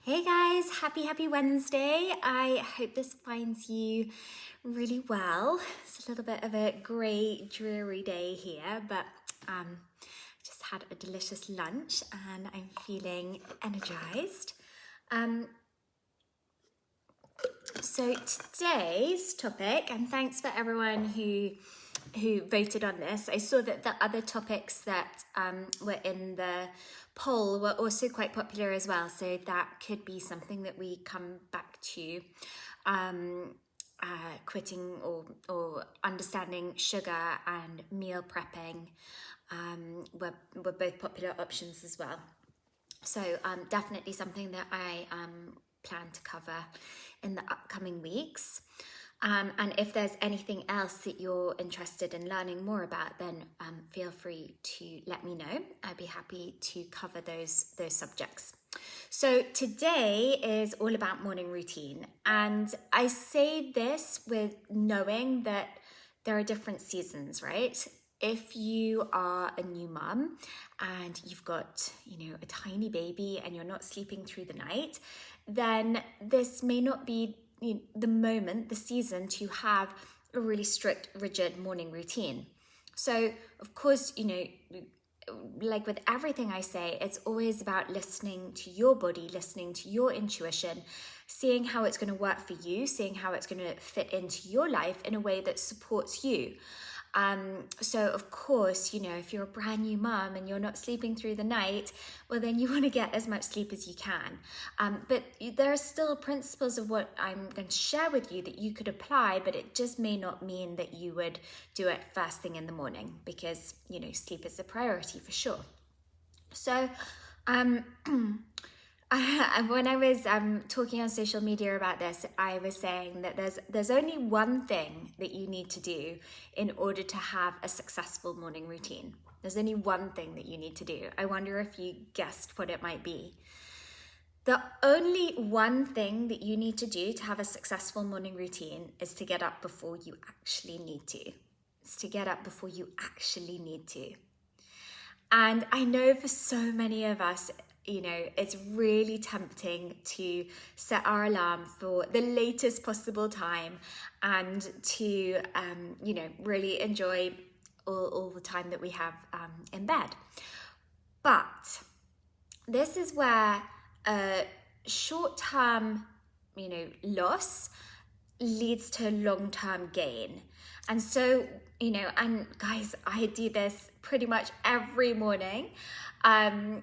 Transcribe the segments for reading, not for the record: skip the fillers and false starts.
Hey guys, happy Wednesday. I hope this finds you really well. It's a little bit of a grey, dreary day here, but just had a delicious lunch and I'm feeling energized. So today's topic, and thanks for everyone who voted on this. I saw that the other topics that were in the poll were also quite popular as well, so that could be something that we come back to. Quitting or understanding sugar and meal prepping were both popular options as well. So definitely something that I plan to cover in the upcoming weeks. And if there's anything else that you're interested in learning more about, then feel free to let me know. I'd be happy to cover those subjects. So today is all about morning routine. And I say this with knowing that there are different seasons, right? If you are a new mum and you've got, a tiny baby and you're not sleeping through the night, then this may not be the season to have a really strict, rigid morning routine. So, of course, like with everything I say, it's always about listening to your body, listening to your intuition, seeing how it's going to work for you, seeing how it's going to fit into your life in a way that supports you. So of course, if you're a brand new mum and you're not sleeping through the night, well, then you want to get as much sleep as you can. But there are still principles of what I'm going to share with you that you could apply, but it just may not mean that you would do it first thing in the morning because, sleep is a priority for sure. So, when I was talking on social media about this, I was saying that there's only one thing that you need to do in order to have a successful morning routine. There's only one thing that you need to do. I wonder if you guessed what it might be. The only one thing that you need to do to have a successful morning routine is to get up before you actually need to. It's to get up before you actually need to. And I know for so many of us, it's really tempting to set our alarm for the latest possible time and to, really enjoy all the time that we have in bed. But this is where a short-term, loss leads to long-term gain. And so, and guys, I do this pretty much every morning. I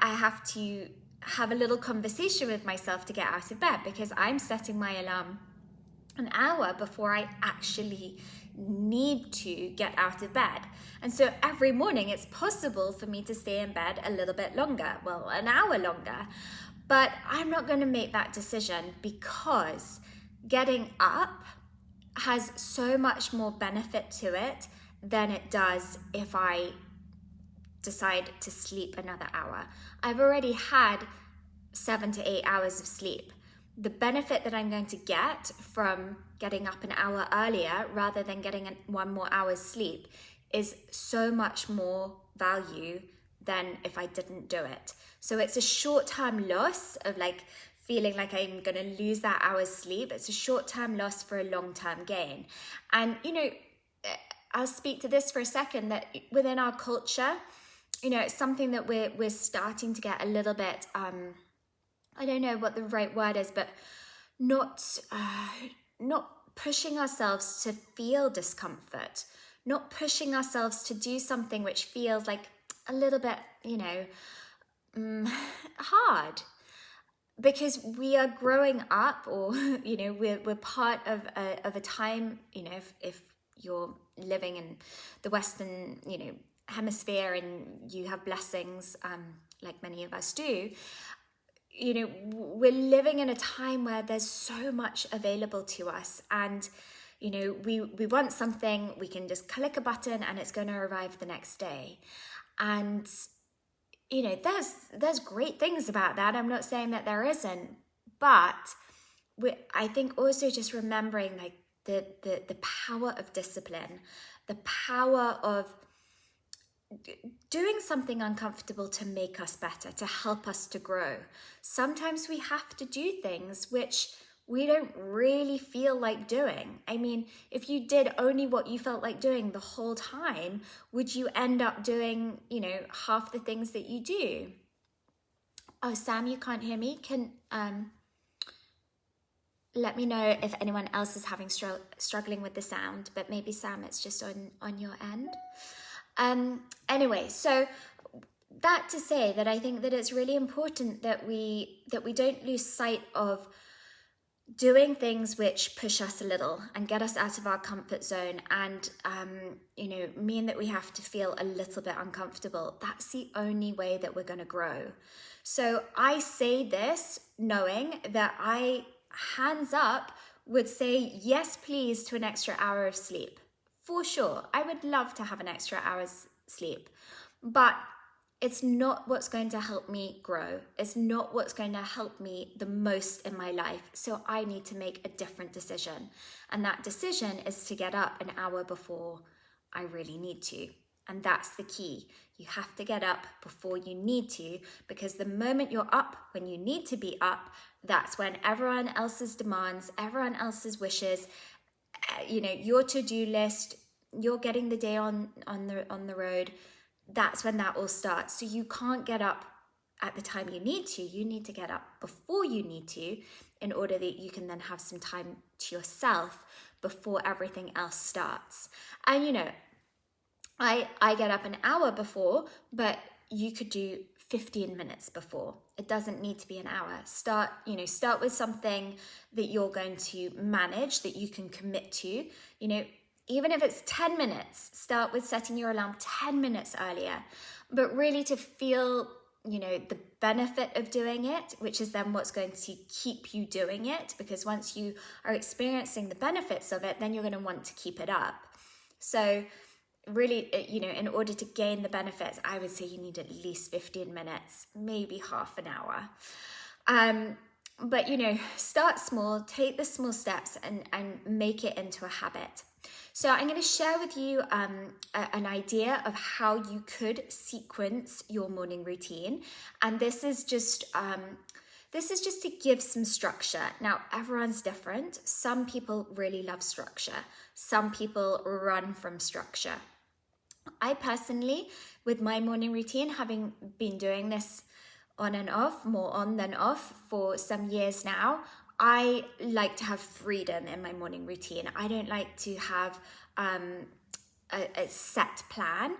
have to have a little conversation with myself to get out of bed because I'm setting my alarm an hour before I actually need to get out of bed. And so every morning it's possible for me to stay in bed a little bit longer, well, an hour longer. But I'm not going to make that decision because getting up has so much more benefit to it than it does if I decide to sleep another hour. I've already had 7 to 8 hours of sleep. The benefit that I'm going to get from getting up an hour earlier rather than getting 1 more hour's sleep is so much more value than if I didn't do it. So it's a short-term loss of feeling like I'm going to lose that hour's sleep. It's a short-term loss for a long-term gain. And, I'll speak to this for a second, that within our culture, it's something that we're starting to get a little bit, I don't know what the right word is, but not pushing ourselves to feel discomfort, not pushing ourselves to do something which feels like a little bit, hard. Because we are growing up, or we're part of a time. If you're living in the Western hemisphere and you have blessings, like many of us do, we're living in a time where there's so much available to us, and we want something, we can just click a button and it's going to arrive the next day. And there's great things about that. I'm not saying that there isn't, but I think also just remembering the power of discipline, the power of doing something uncomfortable to make us better, to help us to grow. Sometimes we have to do things which we don't really feel like doing. I mean, if you did only what you felt like doing the whole time, would you end up doing, half the things that you do? Oh, Sam, you can't hear me. Can let me know if anyone else is having struggling with the sound, but maybe Sam, it's just on your end. Anyway, so that to say that I think that it's really important that we don't lose sight of doing things which push us a little and get us out of our comfort zone and mean that we have to feel a little bit uncomfortable. That's the only way that we're going to grow. So I say this knowing that I, hands up, would say yes please to an extra hour of sleep. For sure, I would love to have an extra hour's sleep, but it's not what's going to help me grow. It's not what's going to help me the most in my life. So I need to make a different decision. And that decision is to get up an hour before I really need to. And that's the key. You have to get up before you need to, because the moment you're up when you need to be up, that's when everyone else's demands, everyone else's wishes, your to-do list, you're getting the day on the road, that's when that all starts. So you can't get up at the time you need to. You need to get up before you need to in order that you can then have some time to yourself before everything else starts. And I get up an hour before, but you could do 15 minutes before. It doesn't need to be an hour. Start with something that you're going to manage, that you can commit to. Even if it's 10 minutes, start with setting your alarm 10 minutes earlier, but really to feel, the benefit of doing it, which is then what's going to keep you doing it, because once you are experiencing the benefits of it, then you're going to want to keep it up. So really, in order to gain the benefits, I would say you need at least 15 minutes, maybe half an hour. But, start small, take the small steps and make it into a habit. So I'm going to share with you an idea of how you could sequence your morning routine. And this is just to give some structure. Now, everyone's different. Some people really love structure. Some people run from structure. I personally, with my morning routine, having been doing this on and off, more on than off for some years now, I like to have freedom in my morning routine. I don't like to have a set plan.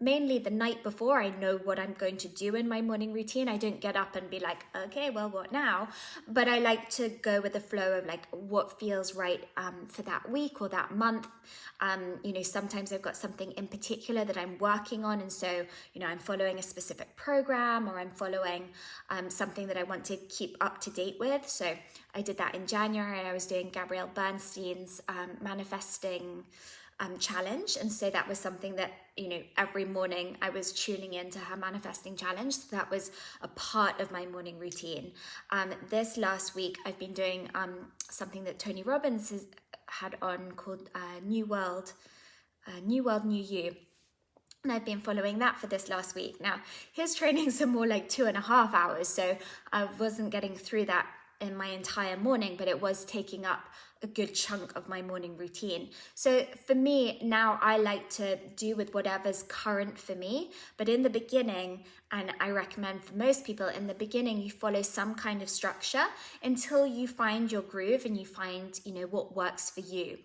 Mainly the night before, I know what I'm going to do in my morning routine. I don't get up and be like, okay, well, what now? But I like to go with the flow of like what feels right for that week or that month. Sometimes I've got something in particular that I'm working on. And so, I'm following a specific program, or I'm following something that I want to keep up to date with. So I did that in January. I was doing Gabrielle Bernstein's manifesting challenge, and so that was something that every morning I was tuning into her manifesting challenge. So that was a part of my morning routine. This last week I've been doing something that Tony Robbins has had on called New World, New You. And I've been following that for this last week. Now, his trainings are more like 2.5 hours, so I wasn't getting through that in my entire morning, but it was taking up a good chunk of my morning routine. So for me now, I like to do with whatever's current for me. But in the beginning, and I recommend for most people, in the beginning, you follow some kind of structure until you find your groove and you find, what works for you.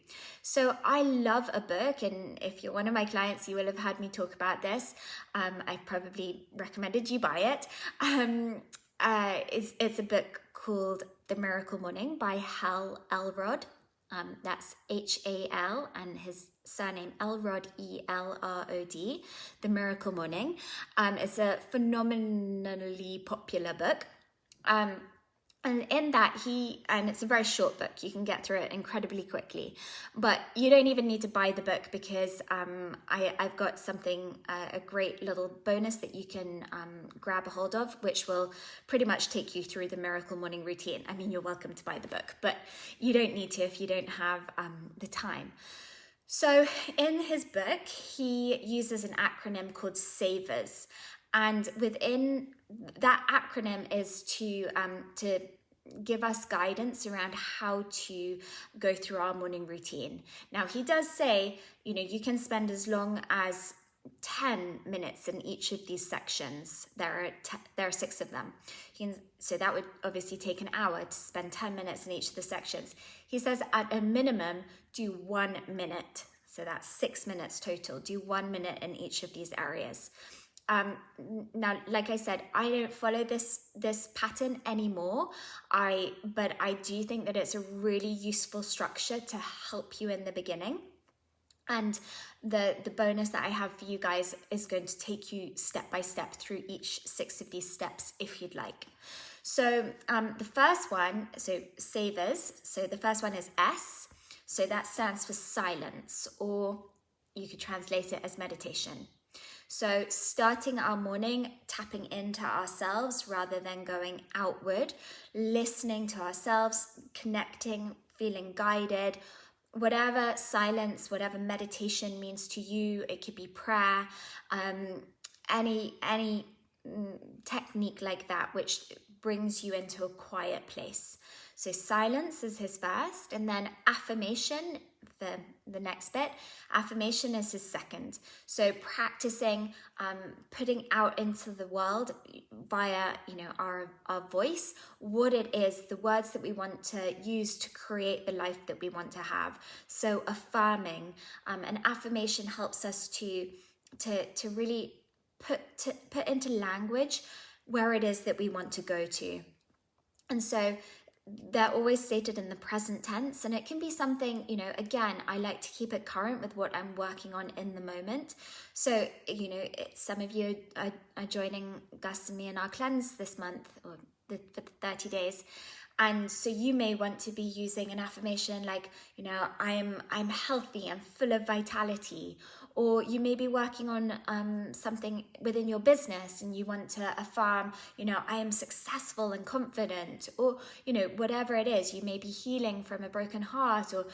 So I love a book, and if you're one of my clients, you will have heard me talk about this. I've probably recommended you buy it. It's a book called The Miracle Morning by Hal Elrod. That's H-A-L and his surname Elrod, E-L-R-O-D, The Miracle Morning. It's a phenomenally popular book. And in that and it's a very short book, you can get through it incredibly quickly, but you don't even need to buy the book, because I've got something, a great little bonus that you can grab a hold of, which will pretty much take you through the Miracle Morning routine. I mean, you're welcome to buy the book, but you don't need to if you don't have the time. So in his book, he uses an acronym called SAVERS. And within that acronym is to give us guidance around how to go through our morning routine. Now, he does say, you can spend as long as 10 minutes in each of these sections. There are 6 of them. So that would obviously take an hour to spend 10 minutes in each of the sections. He says at a minimum, do 1 minute. So that's 6 minutes total. Do 1 minute in each of these areas. Now, like I said, I don't follow this pattern anymore. But I do think that it's a really useful structure to help you in the beginning. And the bonus that I have for you guys is going to take you step by step through each 6 of these steps if you'd like. So the first one, so SAVERS, so the first one is S. So that stands for silence, or you could translate it as meditation. So starting our morning, tapping into ourselves rather than going outward, listening to ourselves, connecting, feeling guided, whatever silence, whatever meditation means to you. It could be prayer, any technique like that, which brings you into a quiet place. So silence is his first, and then affirmation, the next bit. Affirmation is his second. So practicing putting out into the world via our voice what it is, the words that we want to use to create the life that we want to have. So affirming, an affirmation helps us to really put into language where it is that we want to go to. And so they're always stated in the present tense, and it can be something, again, I like to keep it current with what I'm working on in the moment. So, some of you are joining Gus and me in our cleanse this month, or for the 30 days. And so you may want to be using an affirmation like, I'm healthy, I'm full of vitality. Or you may be working on something within your business and you want to affirm, I am successful and confident. Or, whatever it is, you may be healing from a broken heart, or,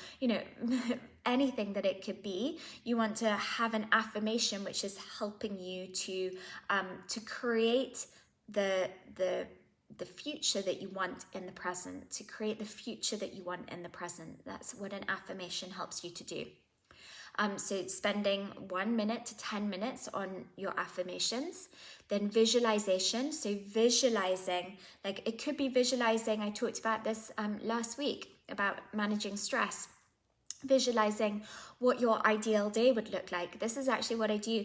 anything that it could be. You want to have an affirmation which is helping you to create the future that you want in the present, to create the future that you want in the present. That's what an affirmation helps you to do. So spending 1 minute to 10 minutes on your affirmations. Then visualization. So visualizing, like it could be visualizing, I talked about this last week about managing stress. Visualizing what your ideal day would look like. This is actually what I do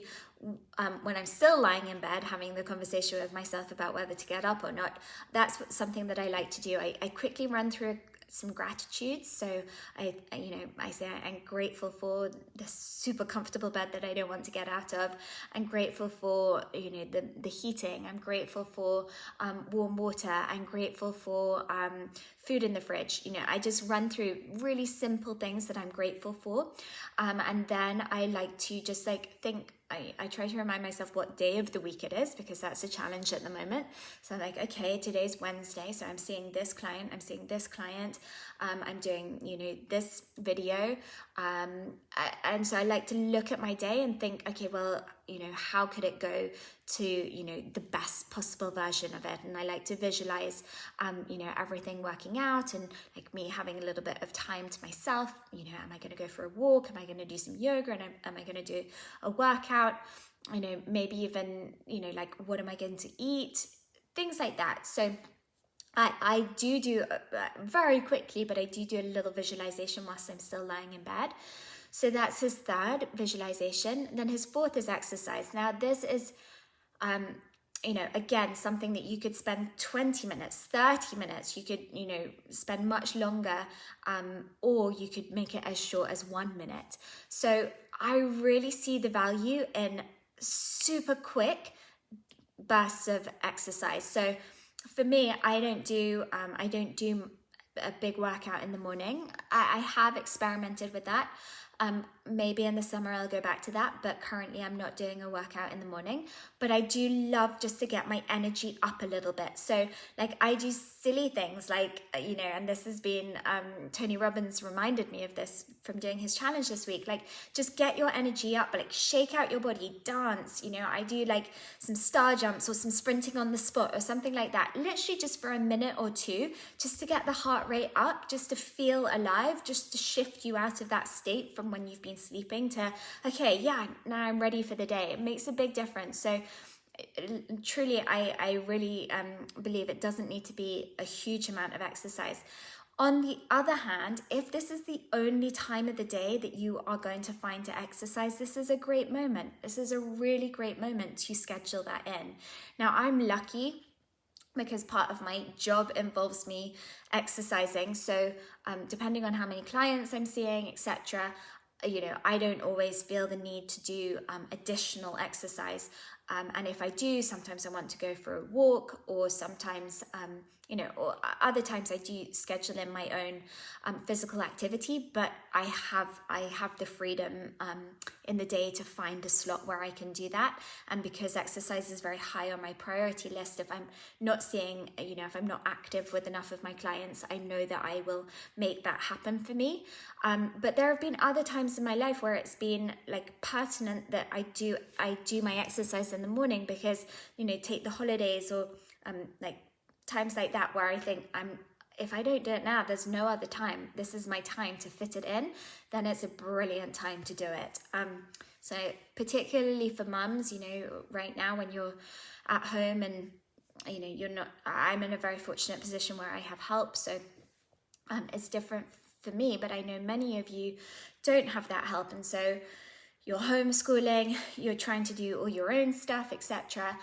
when I'm still lying in bed having the conversation with myself about whether to get up or not. That's something that I like to do. I quickly run through some gratitudes. So I say I'm grateful for the super comfortable bed that I don't want to get out of. I'm grateful for the heating. I'm grateful for warm water. I'm grateful for food in the fridge. I just run through really simple things that I'm grateful for, and then I like to just think. I try to remind myself what day of the week it is, because that's a challenge at the moment. So I'm like, okay, today's Wednesday, so I'm seeing this client, I'm doing, this video. And so I like to look at my day and think, okay, well, how could it go to, the best possible version of it? And I like to visualize, everything working out, and like me having a little bit of time to myself. Am I going to go for a walk? Am I going to do some yoga? And am I going to do a workout? Maybe even, like, what am I going to eat? Things like that. So I do very quickly, but I do a little visualization whilst I'm still lying in bed. So that's his third, visualization. Then his fourth is exercise. Now this is, again, something that you could spend 20 minutes, 30 minutes. You could, spend much longer, or you could make it as short as 1 minute. So I really see the value in super quick bursts of exercise. So for me, I don't do a big workout in the morning. I have experimented with that. Maybe in the summer I'll go back to that, but currently I'm not doing a workout in the morning. But I do love just to get my energy up a little bit. So like I do silly things like, and this has been, Tony Robbins reminded me of this from doing his challenge this week, like just get your energy up, like shake out your body, dance, I do like some star jumps or some sprinting on the spot or something like that, literally just for a minute or two, just to get the heart rate up, just to feel alive, just to shift you out of that state from when you've been sleeping to, okay, yeah, now I'm ready for the day. It makes a big difference. So truly, I really believe it doesn't need to be a huge amount of exercise. On the other hand, if this is the only time of the day that you are going to find to exercise, this is a great moment. This is a really great moment to schedule that in. Now, I'm lucky because part of my job involves me exercising. So depending on how many clients I'm seeing, etc., I don't always feel the need to do additional exercise. And if I do, sometimes I want to go for a walk, or sometimes, or other times I do schedule in my own physical activity, but I have the freedom in the day to find a slot where I can do that. And because exercise is very high on my priority list, if I'm not seeing, if I'm not active with enough of my clients, I know that I will make that happen for me. But there have been other times in my life where it's been like pertinent that I do my exercise in the morning, because, take the holidays or like times like that where I think if I don't do it now, there's no other time. This is my time to fit it in. Then it's a brilliant time to do it. So particularly for mums, right now when you're at home and, I'm in a very fortunate position where I have help. So it's different for me, but I know many of you don't have that help. And so you're homeschooling, you're trying to do all your own stuff, etc.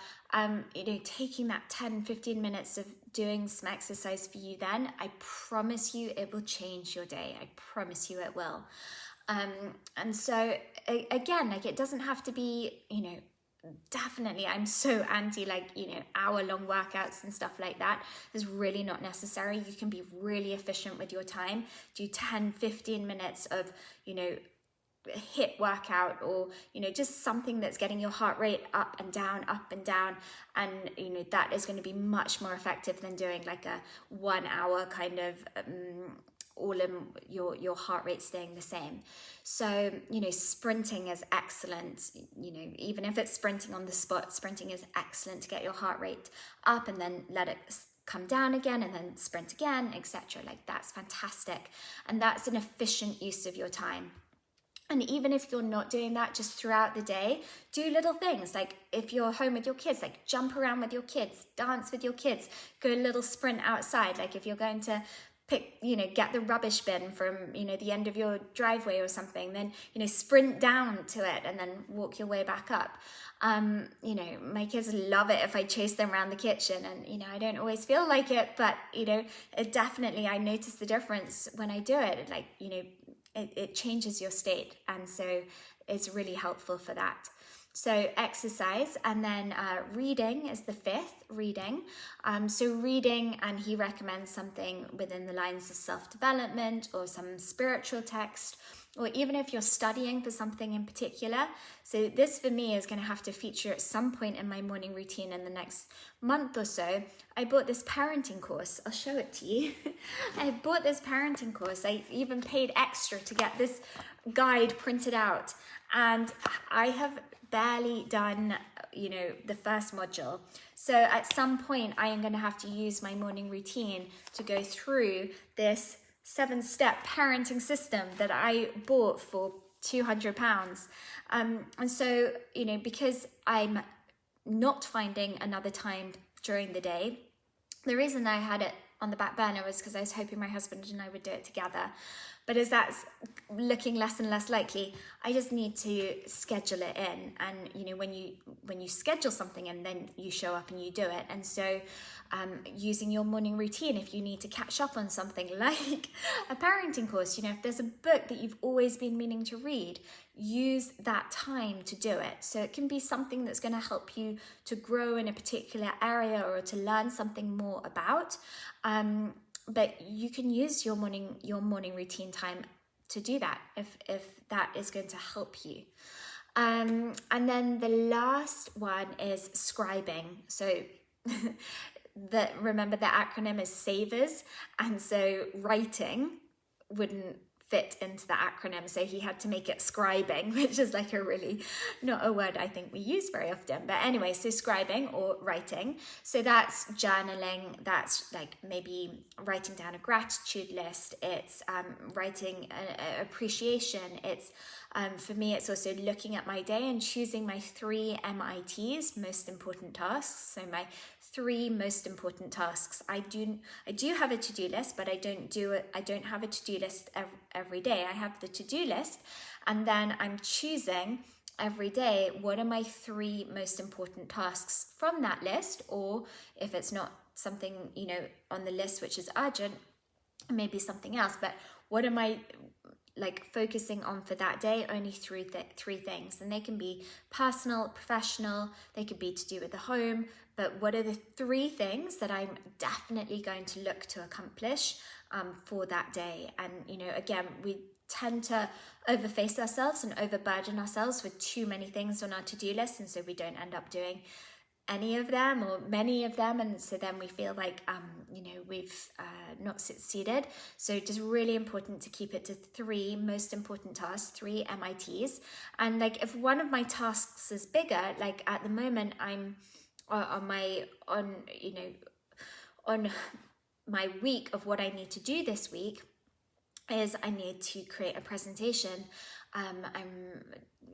Taking that 10-15 minutes of doing some exercise for you, then I promise you it will change your day. I promise you it will. And so again, like it doesn't have to be, definitely I'm so anti hour-long workouts and stuff like that. It's really not necessary. You can be really efficient with your time. Do 10-15 minutes of, HIIT workout, or just something that's getting your heart rate up and down, and that is going to be much more effective than doing like a 1 hour kind of all in your heart rate staying the same. So sprinting is excellent. Even if it's sprinting on the spot, sprinting is excellent to get your heart rate up and then let it come down again and then sprint again, etc. Like that's fantastic, and that's an efficient use of your time. And even if you're not doing that, just throughout the day, do little things. Like if you're home with your kids, like jump around with your kids, dance with your kids, go a little sprint outside. Like if you're going to get the rubbish bin from, the end of your driveway or something, then, sprint down to it and then walk your way back up. My kids love it if I chase them around the kitchen, and, I don't always feel like it, but, it definitely, I notice the difference when I do it. Like, it changes your state, and so it's really helpful for that. So exercise, and then reading is the fifth, reading. So reading, and he recommends something within the lines of self-development or some spiritual text, or even if you're studying for something in particular. So this for me is going to have to feature at some point in my morning routine in the next month or so. I bought this parenting course. I'll show it to you. I bought this parenting course. I even paid extra to get this guide printed out, and I have barely done, the first module. So at some point I am going to have to use my morning routine to go through this 7-step parenting system that I bought for £200. And so, because I'm not finding another time during the day, the reason I had it on the back burner was because I was hoping my husband and I would do it together. But as that's looking less and less likely, I just need to schedule it in. And, when you schedule something in, then you show up and you do it. And so using your morning routine, if you need to catch up on something like a parenting course, if there's a book that you've always been meaning to read, use that time to do it. So it can be something that's going to help you to grow in a particular area or to learn something more about. But you can use your morning routine time to do that if that is going to help you. And then the last one is scribing. So remember the acronym is SAVERS, and so writing wouldn't fit into the acronym, so he had to make it scribing, which is like a really not a word I think we use very often. But anyway, so scribing or writing, so that's journaling, that's like maybe writing down a gratitude list, it's writing appreciation, it's for me it's also looking at my day and choosing my 3 MITs, most important tasks. So my 3 most important tasks. I do have a to-do list, but I don't have a to-do list every day. I have the to-do list, and then I'm choosing every day what are my 3 most important tasks from that list, or if it's not something, you know, on the list which is urgent, maybe something else, but what am I like focusing on for that day? Only 3 things, and they can be personal, professional, they could be to do with the home, but what are the 3 things that I'm definitely going to look to accomplish for that day? And, you know, again, we tend to overface ourselves and overburden ourselves with too many things on our to-do list, and so we don't end up doing any of them or many of them, and so then we feel like you know, we've not succeeded. So it is really important to keep it to 3 most important tasks, 3 MITs. And like if one of my tasks is bigger, like at the moment I'm on my week of what I need to do this week is I need to create a presentation. I'm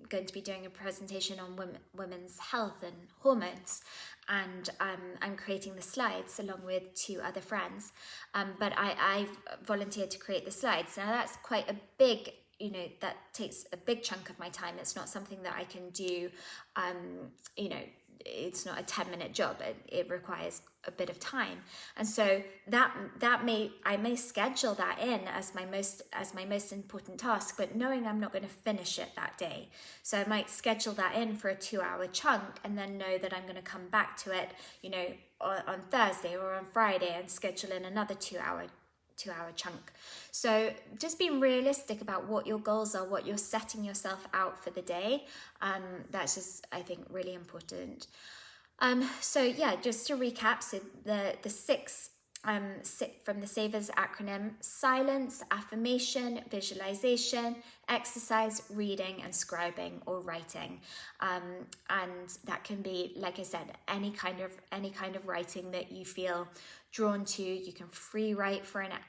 going to be doing a presentation on women's health and hormones, and I'm creating the slides along with 2 other friends, but I've volunteered to create the slides. Now that's quite a big, you know, that takes a big chunk of my time. It's not something that I can do, you know, it's not a 10-minute job. It requires a bit of time, and so I may schedule that in as my most important task, but knowing I'm not going to finish it that day. So I might schedule that in for a 2-hour chunk, and then know that I'm going to come back to it, you know, on Thursday or on Friday, and schedule in another 2-hour chunk. So just being realistic about what your goals are, what you're setting yourself out for the day. That's just, I think, really important. So yeah, just to recap, so the 6 from the SAVERS acronym: silence, affirmation, visualization, exercise, reading, and scribing or writing. And that can be, like I said, any kind of writing that you feel drawn to. You can free write for I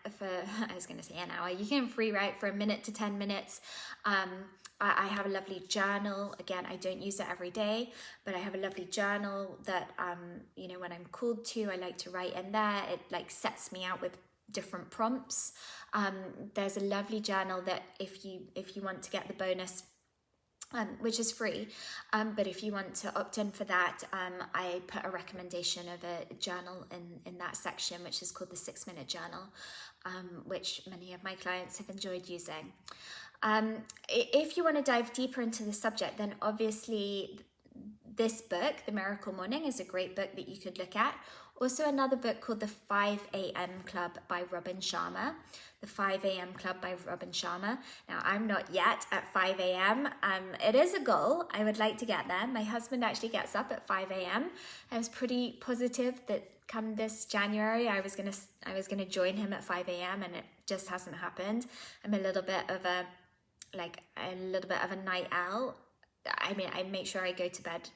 was going to say an hour. You can free write for a minute to 10 minutes. I have a lovely journal. Again, I don't use it every day, but I have a lovely journal that, you know, when I'm called to, I like to write in there. It like sets me out with different prompts. There's a lovely journal that if you want to get the bonus, which is free, but if you want to opt in for that, I put a recommendation of a journal in that section, which is called the 6-minute journal, which many of my clients have enjoyed using. If you want to dive deeper into the subject, then obviously this book, The Miracle Morning, is a great book that you could look at. Also another book called The 5 a.m. Club by Robin Sharma. The 5 a.m. Club by Robin Sharma. Now, I'm not yet at 5 a.m. It is a goal. I would like to get there. My husband actually gets up at 5 a.m. I was pretty positive that come this January, I was gonna join him at 5 a.m. and it just hasn't happened. I'm a little bit of a night owl. I mean, I make sure I go to bed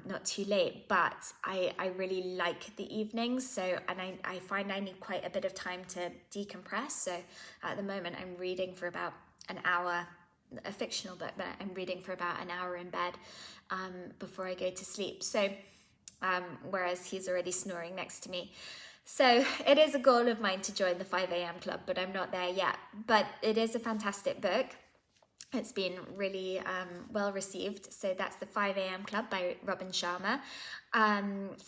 not too late, but I really like the evenings. So, and I find I need quite a bit of time to decompress. So at the moment I'm reading for about an hour, a fictional book, but I'm reading for about an hour in bed before I go to sleep. So, whereas he's already snoring next to me. So it is a goal of mine to join the 5 a.m. club, but I'm not there yet. But it is a fantastic book. It's been really well received. So that's the 5 a.m. Club by Robin Sharma.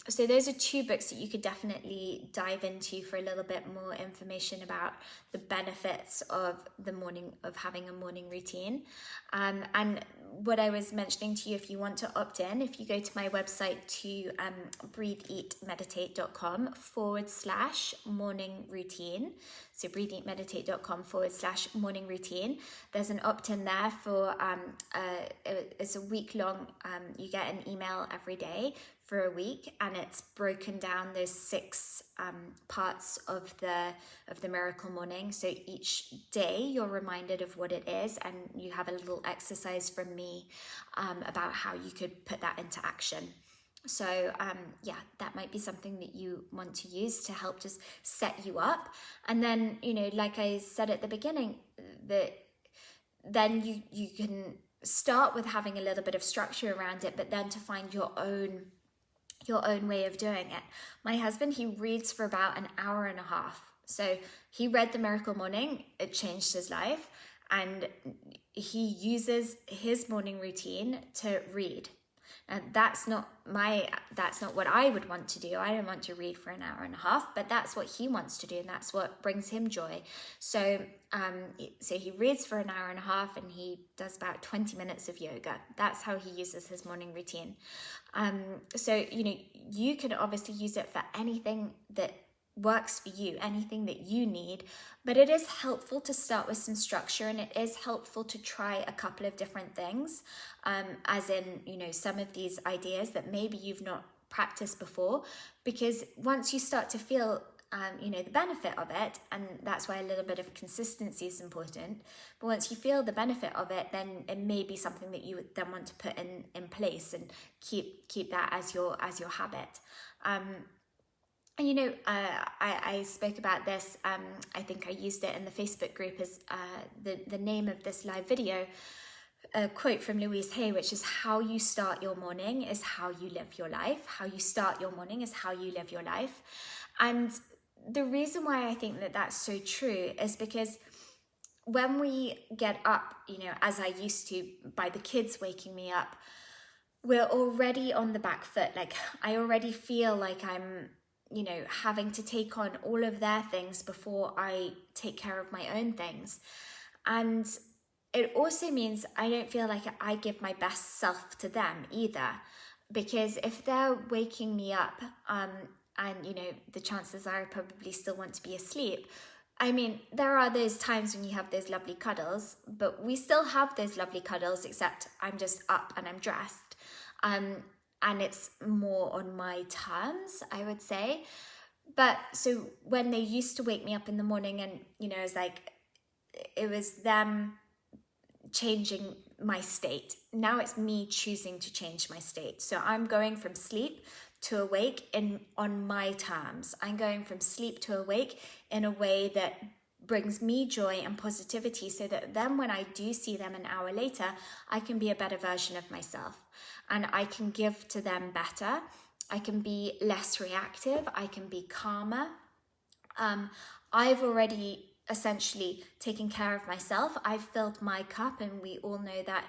So those are 2 books that you could definitely dive into for a little bit more information about the benefits of having a morning routine. And what I was mentioning to you, if you want to opt in, if you go to my website to breatheeatmeditate.com/morning routine. So breatheeatmeditate.com/morning routine. There's an opt-in there for, it's a week long, you get an email every day for a week, and it's broken down those 6 parts of the Miracle Morning. So each day you're reminded of what it is, and you have a little exercise from me about how you could put that into action. So yeah, that might be something that you want to use to help just set you up. And then, you know, like I said at the beginning, that then you can start with having a little bit of structure around it, but then to find your own way of doing it. My husband, he reads for about an hour and a half. So he read the Miracle Morning, it changed his life, and he uses his morning routine to read. And that's not what I would want to do. I don't want to read for an hour and a half, but that's what he wants to do, and that's what brings him joy. So he reads for an hour and a half, and he does about 20 minutes of yoga. That's how he uses his morning routine. So, you know, you can obviously use it for anything that works for you, anything that you need, but it is helpful to start with some structure, and it is helpful to try a couple of different things, as in, you know, some of these ideas that maybe you've not practiced before, because once you start to feel you know, the benefit of it, and that's why a little bit of consistency is important, but once you feel the benefit of it, then it may be something that you would then want to put in place and keep that as your habit. And you know, I spoke about this, I think I used it in the Facebook group as the name of this live video, a quote from Louise Hay, which is, how you start your morning is how you live your life. How you start your morning is how you live your life. And the reason why I think that that's so true is because when we get up, you know, as I used to, by the kids waking me up, we're already on the back foot. Like, I already feel like I'm, you know, having to take on all of their things before I take care of my own things. And it also means I don't feel like I give my best self to them either, because if they're waking me up, and you know, the chances are I probably still want to be asleep. I mean, there are those times when you have those lovely cuddles, but we still have those lovely cuddles, except I'm just up and I'm dressed. And it's more on my terms, I would say. But so when they used to wake me up in the morning, and, you know, it was them changing my state. Now it's me choosing to change my state. So I'm going from sleep to awake on my terms. I'm going from sleep to awake in a way that brings me joy and positivity, so that then when I do see them an hour later, I can be a better version of myself, and I can give to them better. I can be less reactive. I can be calmer. I've already essentially taken care of myself. I've filled my cup, and we all know that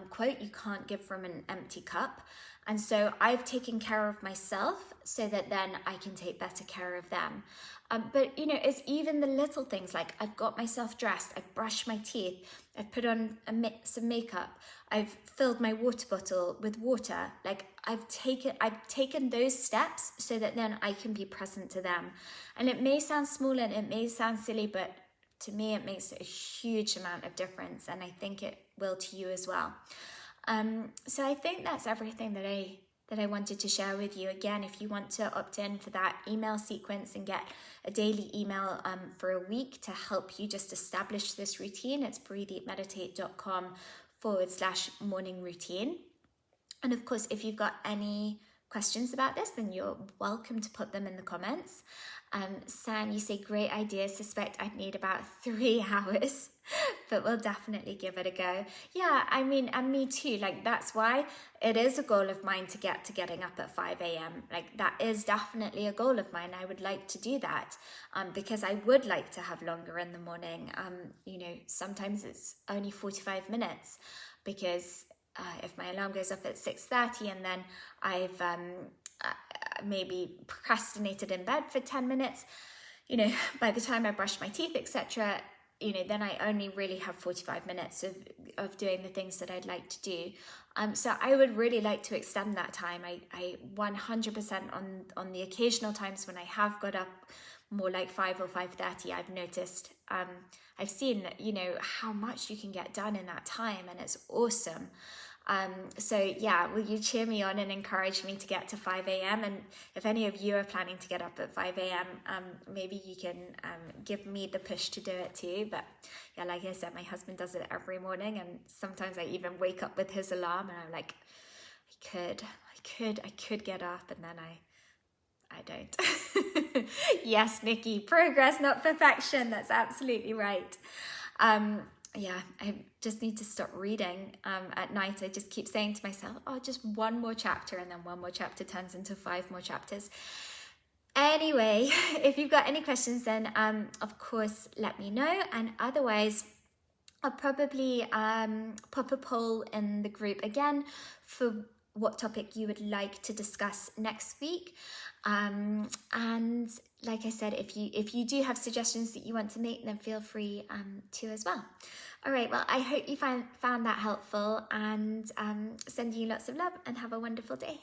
quote, you can't give from an empty cup. And so I've taken care of myself so that then I can take better care of them. But, you know, it's even the little things, like I've got myself dressed, I've brushed my teeth, I've put on some makeup, I've filled my water bottle with water. Like I've taken those steps so that then I can be present to them. And it may sound small and it may sound silly, but to me it makes a huge amount of difference, and I think it will to you as well. So I think that's everything that I wanted to share with you. Again, if you want to opt in for that email sequence and get a daily email for a week to help you just establish this routine, it's breatheeatmeditate.com/morning routine. And of course, if you've got any questions about this, then you're welcome to put them in the comments. San, you say, great idea. Suspect I'd need about 3 hours, but we'll definitely give it a go. Yeah, I mean, and me too. Like, that's why it is a goal of mine to get to getting up at 5 a.m. Like, that is definitely a goal of mine. I would like to do that because I would like to have longer in the morning. You know, sometimes it's only 45 minutes because if my alarm goes off at 6:30 and then I've maybe procrastinated in bed for 10 minutes, you know, by the time I brush my teeth, etc., you know, then I only really have 45 minutes of doing the things that I'd like to do. So I would really like to extend that time. I 100% on the occasional times when I have got up more like 5 or 5:30, I've noticed, I've seen, you know, how much you can get done in that time, and it's awesome. So yeah, will you cheer me on and encourage me to get to 5 a.m. and if any of you are planning to get up at 5 a.m. Maybe you can give me the push to do it too. But yeah, like I said, my husband does it every morning, and sometimes I even wake up with his alarm and I'm like, I could get up, and then I don't. Yes, Nikki, progress, not perfection. That's absolutely right. Yeah, I just need to stop reading at night. I just keep saying to myself, oh, just one more chapter, and then one more chapter turns into 5 more chapters. Anyway, if you've got any questions, then of course let me know, and otherwise I'll probably pop a poll in the group again for what topic you would like to discuss next week. And like I said, if you do have suggestions that you want to make, then feel free to as well. All right, well, I hope you found that helpful, and sending you lots of love, and have a wonderful day.